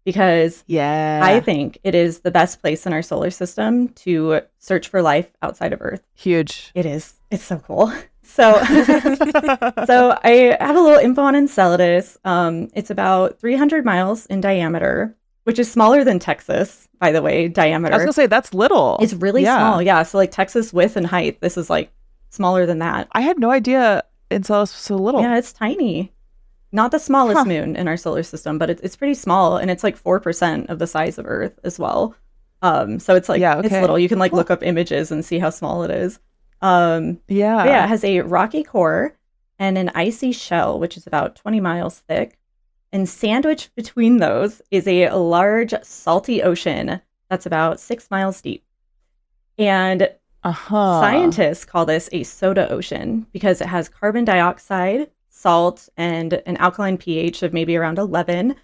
because I think it is the best place in our solar system to search for life outside of Earth. Huge. It is. It's so cool. So, so I have a little info on Enceladus. It's about 300 miles in diameter, which is smaller than Texas, by the way, diameter. I was going to say, that's little. It's really small. Yeah. So like Texas width and height, this is like smaller than that. I had no idea Enceladus was so little. Yeah, it's tiny. Not the smallest moon in our solar system, but it's pretty small, and it's like 4% of the size of Earth as well. So it's like it's little. You can like look up images and see how small it is. It has a rocky core and an icy shell, which is about 20 miles thick. And sandwiched between those is a large salty ocean that's about 6 miles deep. And scientists call this a soda ocean because it has carbon dioxide, salt, and an alkaline pH of maybe around 11.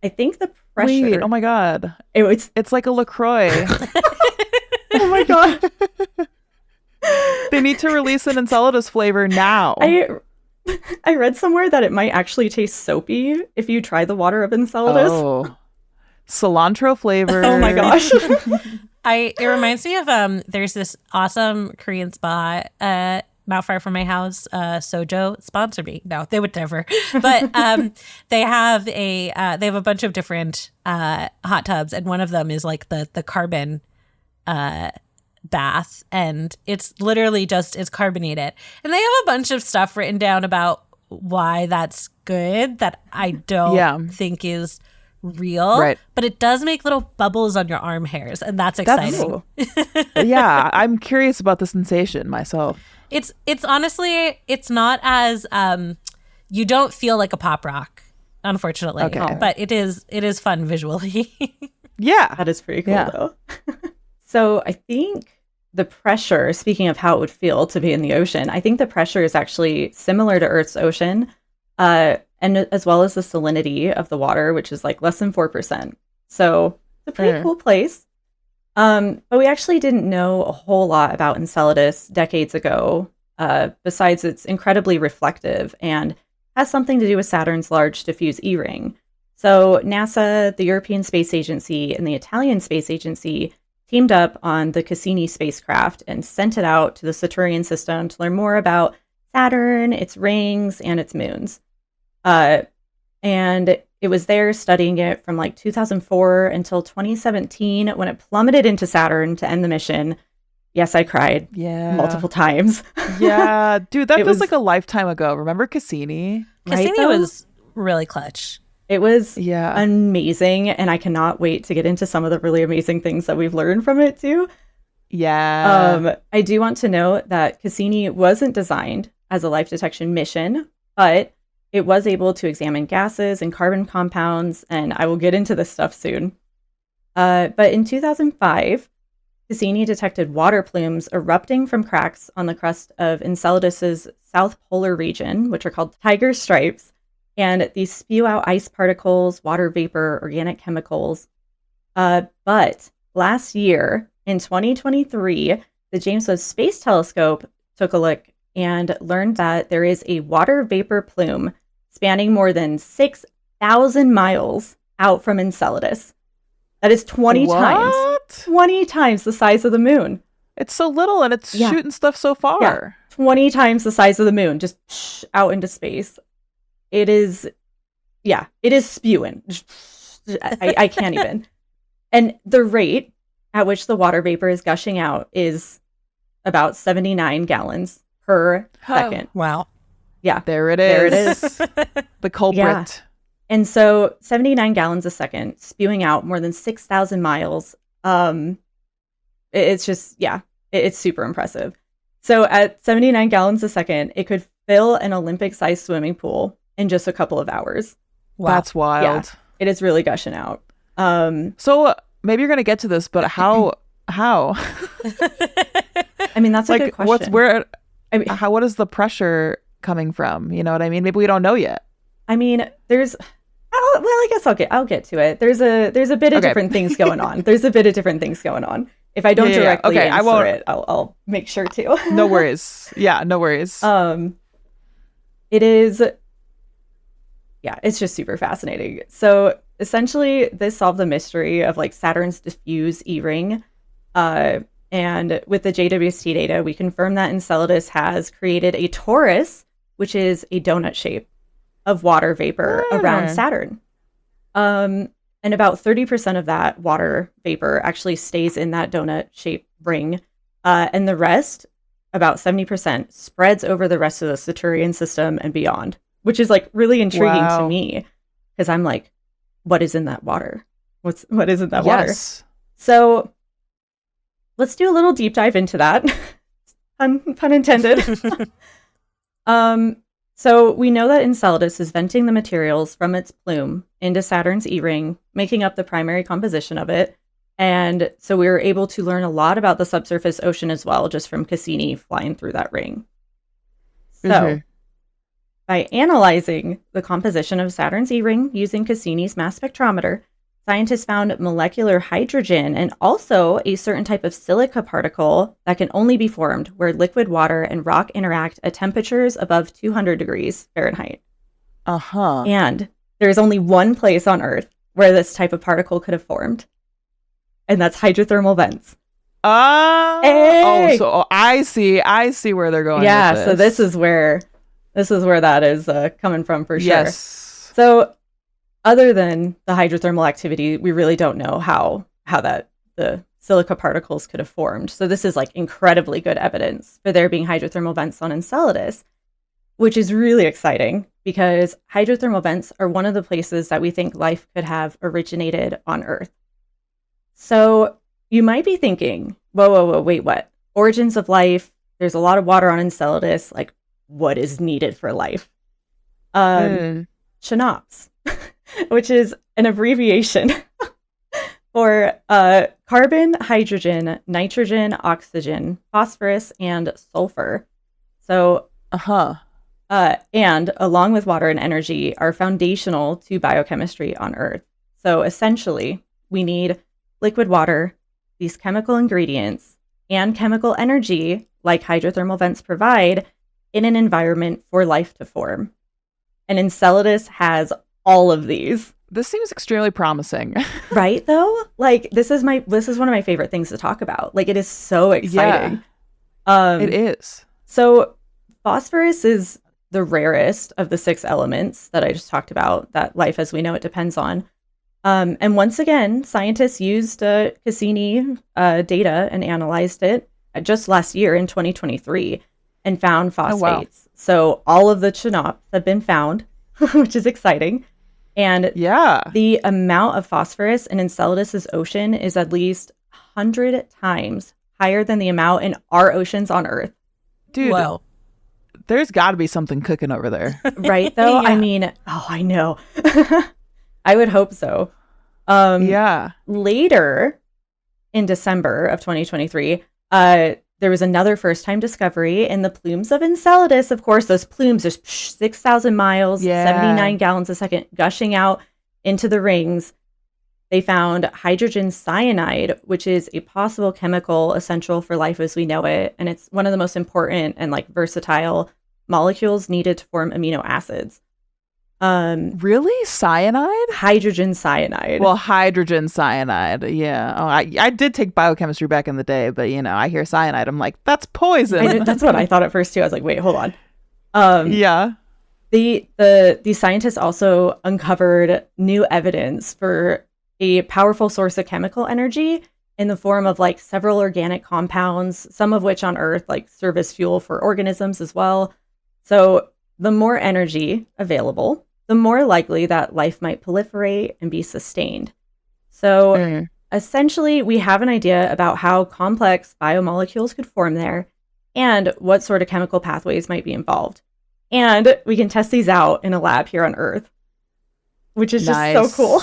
I think the pressure... Wait, oh my God. It's like a LaCroix. Oh my God. They need to release an Enceladus flavor now. I read somewhere that it might actually taste soapy if you try the water of Enceladus. Oh. Cilantro flavor. Oh my gosh. It reminds me of there's this awesome Korean spot not far from my house, Sojo, sponsor me. No, they would never. But they have a bunch of different hot tubs, and one of them is like the carbon bath, and it's literally it's carbonated. And they have a bunch of stuff written down about why that's good that I don't think is real, right? But it does make little bubbles on your arm hairs, and that's exciting. Yeah, I'm curious about the sensation myself. It's honestly, it's not as you don't feel like a pop rock, unfortunately. But it is fun visually. Yeah, that is pretty cool though. So I think the pressure, speaking of how it would feel to be in the ocean, I think the pressure is actually similar to Earth's ocean, and as well as the salinity of the water, which is like less than 4%. So it's a pretty cool place. But we actually didn't know a whole lot about Enceladus decades ago, besides it's incredibly reflective and has something to do with Saturn's large diffuse E-ring. So NASA, the European Space Agency, and the Italian Space Agency teamed up on the Cassini spacecraft and sent it out to the Saturnian system to learn more about Saturn, its rings, and its moons. And it was there studying it from like 2004 until 2017 when it plummeted into Saturn to end the mission. Yes, I cried multiple times. Yeah, dude, that feels like a lifetime ago. Remember Cassini? Cassini was really clutch. It was amazing, and I cannot wait to get into some of the really amazing things that we've learned from it too. Yeah. I do want to note that Cassini wasn't designed as a life detection mission, but it was able to examine gases and carbon compounds, and I will get into this stuff soon. But in 2005, Cassini detected water plumes erupting from cracks on the crust of Enceladus's south polar region, which are called tiger stripes. And these spew out ice particles, water vapor, organic chemicals. But last year, in 2023, the James Webb Space Telescope took a look and learned that there is a water vapor plume spanning more than 6,000 miles out from Enceladus. That is 20 times the size of the moon. It's so little, and it's shooting stuff so far. Yeah. 20 times the size of the moon, just out into space. It is yeah, it is spewing. I can't even. And the rate at which the water vapor is gushing out is about 79 gallons per second. Wow. Yeah. There it is. There it is. The culprit. Yeah. And so 79 gallons a second spewing out more than 6,000 miles. It's just, yeah, it's super impressive. So at 79 gallons a second, it could fill an Olympic-sized swimming pool in just a couple of hours. Wow. That's wild. Yeah, it is really gushing out. So maybe you're going to get to this, but how? I mean, that's a good question. What is the pressure coming from? You know what I mean? Maybe we don't know yet. I mean, I guess I'll get to it. There's a bit of different things going on. There's a bit of different things going on. If I don't directly answer it, I'll make sure to. No worries. Yeah, no worries. It is, yeah, it's just super fascinating. So essentially, this solved the mystery of like Saturn's diffuse E-ring. And with the JWST data, we confirmed that Enceladus has created a torus, which is a donut shape of water vapor around Saturn. And about 30% of that water vapor actually stays in that donut-shaped ring. And the rest, about 70%, spreads over the rest of the Saturnian system and beyond, which is like really intriguing to me because I'm like, what is in that water? What is in that water? So let's do a little deep dive into that. Pun intended. So we know that Enceladus is venting the materials from its plume into Saturn's E-ring, making up the primary composition of it. And so we were able to learn a lot about the subsurface ocean as well, just from Cassini flying through that ring. So by analyzing the composition of Saturn's E-ring using Cassini's mass spectrometer, scientists found molecular hydrogen and also a certain type of silica particle that can only be formed where liquid water and rock interact at temperatures above 200 degrees Fahrenheit. And there's only one place on Earth where this type of particle could have formed, and that's hydrothermal vents. So I see where they're going. Yeah, with this. so this is where that is coming from for sure. Yes. So other than the hydrothermal activity, we really don't know how the silica particles could have formed. So this is like incredibly good evidence for there being hydrothermal vents on Enceladus, which is really exciting because hydrothermal vents are one of the places that we think life could have originated on Earth. So you might be thinking, whoa, wait, what? Origins of life, there's a lot of water on Enceladus, like what is needed for life? CHNOPS. Which is an abbreviation for carbon, hydrogen, nitrogen, oxygen, phosphorus, and sulfur. So, and along with water and energy, are foundational to biochemistry on Earth. So essentially, we need liquid water, these chemical ingredients, and chemical energy, like hydrothermal vents provide, in an environment for life to form. And Enceladus has all of these. This seems extremely promising. Right, though? Like, this is one of my favorite things to talk about. Like, it is so exciting. It is. So phosphorus is the rarest of the 6 elements that I just talked about that life as we know it depends on. And once again, scientists used Cassini data and analyzed it just last year in 2023 and found phosphates. So all of the CHNOPS have been found, which is exciting. And the amount of phosphorus in Enceladus's ocean is at least 100 times higher than the amount in our oceans on Earth. Dude, whoa. There's got to be something cooking over there. Right, though? I mean, I know. I would hope so. Later in December of 2023, there was another first-time discovery in the plumes of Enceladus. Of course, those plumes are 6,000 miles, 79 gallons a second, gushing out into the rings. They found hydrogen cyanide, which is a possible chemical essential for life as we know it. And it's one of the most important and like versatile molecules needed to form amino acids. Really? Cyanide? Hydrogen cyanide. Well, hydrogen cyanide. Yeah. Oh, I did take biochemistry back in the day, but I hear cyanide. I'm like, that's poison. That's what I thought at first too. I was like, wait, hold on. The scientists also uncovered new evidence for a powerful source of chemical energy in the form of like several organic compounds, some of which on Earth like serve as fuel for organisms as well. So the more energy available, the more likely that life might proliferate and be sustained. So essentially, we have an idea about how complex biomolecules could form there and what sort of chemical pathways might be involved. And we can test these out in a lab here on Earth, which is just so cool.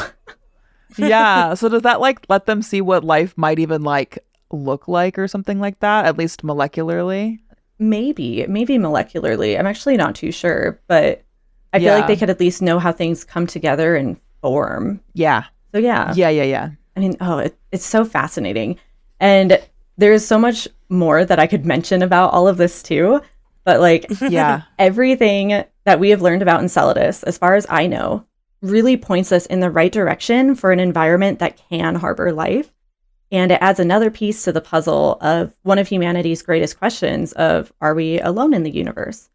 Yeah. So does that like let them see what life might even like look like or something like that, at least molecularly? Maybe molecularly. I'm actually not too sure, but I feel like they could at least know how things come together and form. Yeah. So yeah. Yeah. I mean, it's so fascinating. And there's so much more that I could mention about all of this too. But like, everything that we have learned about Enceladus, as far as I know, really points us in the right direction for an environment that can harbor life. And it adds another piece to the puzzle of one of humanity's greatest questions of, are we alone in the universe?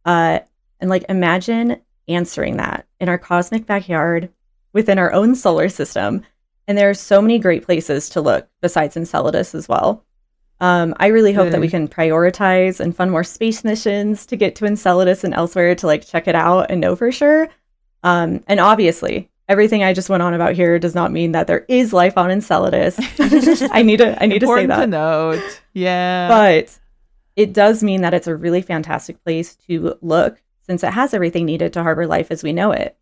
And like, imagine answering that in our cosmic backyard within our own solar system. And there are so many great places to look besides Enceladus as well. I really hope that we can prioritize and fund more space missions to get to Enceladus and elsewhere to like check it out and know for sure. And obviously, everything I just went on about here does not mean that there is life on Enceladus. I need to say that. Important to note. Yeah. But it does mean that it's a really fantastic place to look since it has everything needed to harbor life as we know it.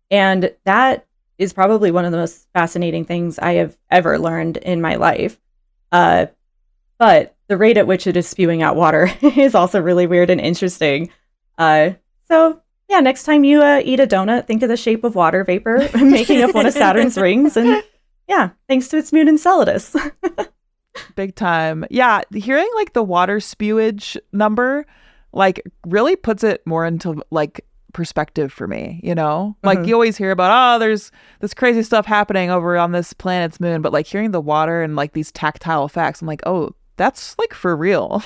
And that is probably one of the most fascinating things I have ever learned in my life. But the rate at which it is spewing out water is also really weird and interesting. So yeah, next time you eat a donut, think of the shape of water vapor making up one of Saturn's rings. And yeah, thanks to its moon Enceladus. Big time. Yeah, hearing like the water spewage number like really puts it more into like perspective for me, you know? Like you always hear about, there's this crazy stuff happening over on this planet's moon, but like hearing the water and like these tactile facts, I'm like, oh, that's like for real.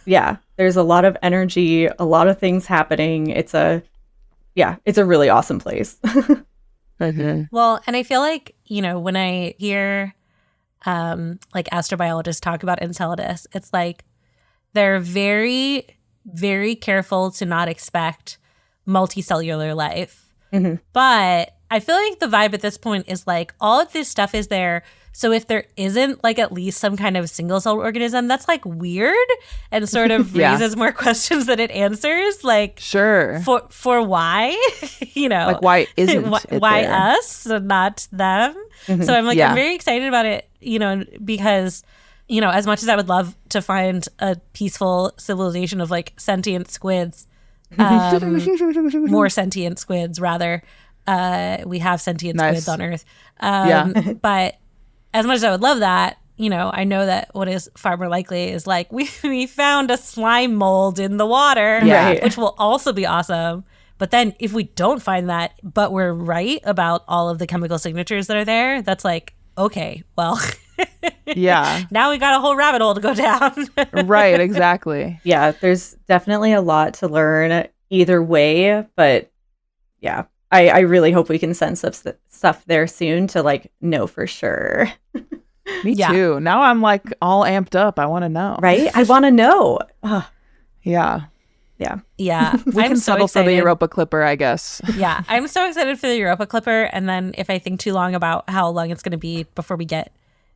Yeah. There's a lot of energy, a lot of things happening. It's a really awesome place. Well, and I feel like, you know, when I hear like astrobiologists talk about Enceladus, it's like they're very, very careful to not expect multicellular life. But I feel like the vibe at this point is like all of this stuff is there. So if there isn't like at least some kind of single cell organism, that's like weird and sort of raises more questions than it answers. Like, sure, for why, you know, like why isn't why there? us, not them? So I'm like, I'm very excited about it, you know, because, you know, as much as I would love to find a peaceful civilization of like sentient squids, more sentient squids rather. We have sentient squids on Earth. But as much as I would love that, you know, I know that what is far more likely is like we found a slime mold in the water, which will also be awesome. But then if we don't find that, but we're right about all of the chemical signatures that are there, that's like, okay, well, now we got a whole rabbit hole to go down. Right, exactly. Yeah, there's definitely a lot to learn either way, but yeah, I really hope we can send stuff there soon to like know for sure. Me too. Now I'm like all amped up. I want to know. Right? I want to know. Yeah. We can settle for the Europa Clipper, I guess. Yeah, I'm so excited for the Europa Clipper. And then if I think too long about how long it's going to be before we get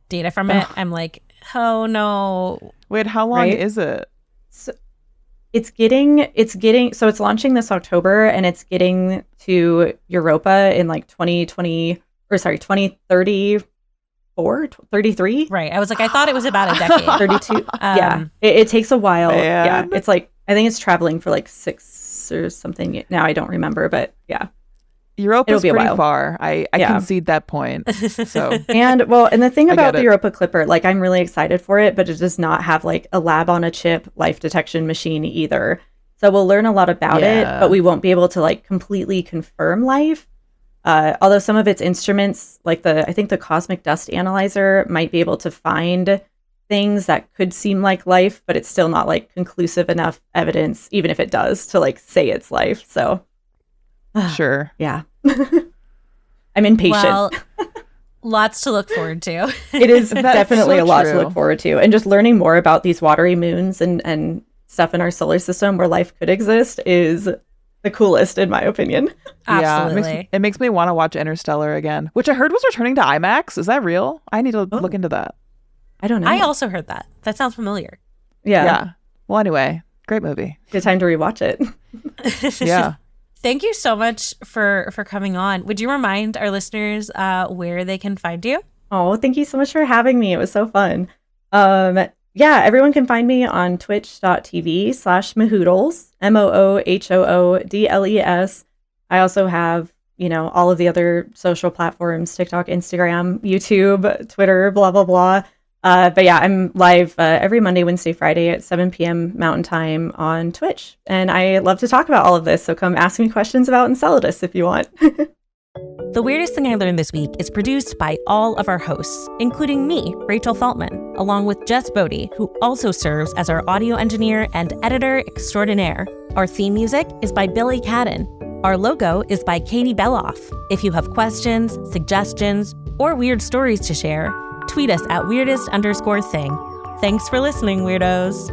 data from it, I'm like, oh no. Wait, how long is it? So it's launching this October and it's getting to Europa in like 2033. Right. I was like, I thought it was about a decade. 32. It takes a while. Man. Yeah. It's like, I think it's traveling for like 6 or something. Now I don't remember, but yeah. Europa's pretty far. I concede that point. So and the thing about the Europa Clipper, like I'm really excited for it, but it does not have like a lab on a chip life detection machine either. So we'll learn a lot about it, but we won't be able to like completely confirm life. Although some of its instruments, like I think the Cosmic Dust Analyzer, might be able to find things that could seem like life, but it's still not like conclusive enough evidence, even if it does, to like say it's life. So Sure. yeah. I'm impatient. Well, lots to look forward to. It is definitely so a lot true. to look forward to. And just learning more about these watery moons and stuff in our solar system where life could exist is the coolest, in my opinion. Absolutely. Yeah, it makes me want to watch Interstellar again, which I heard was returning to IMAX. Is that real? I need to look into that. I don't know. I also heard that. That sounds familiar. Yeah. Well, anyway, great movie. Good time to rewatch it. Yeah. Thank you so much for coming on. Would you remind our listeners where they can find you? Oh, thank you so much for having me. It was so fun. Yeah, everyone can find me on twitch.tv/Mahoodles, MOOHOODLES. I also have, all of the other social platforms, TikTok, Instagram, YouTube, Twitter, blah, blah, blah. But yeah, I'm live every Monday, Wednesday, Friday at 7 p.m. Mountain Time on Twitch. And I love to talk about all of this. So come ask me questions about Enceladus if you want. The Weirdest Thing I Learned This Week is produced by all of our hosts, including me, Rachel Feltman, along with Jess Bodie, who also serves as our audio engineer and editor extraordinaire. Our theme music is by Billy Cadden. Our logo is by Katie Beloff. If you have questions, suggestions, or weird stories to share, tweet us at weirdest_thing. Thanks for listening, weirdos.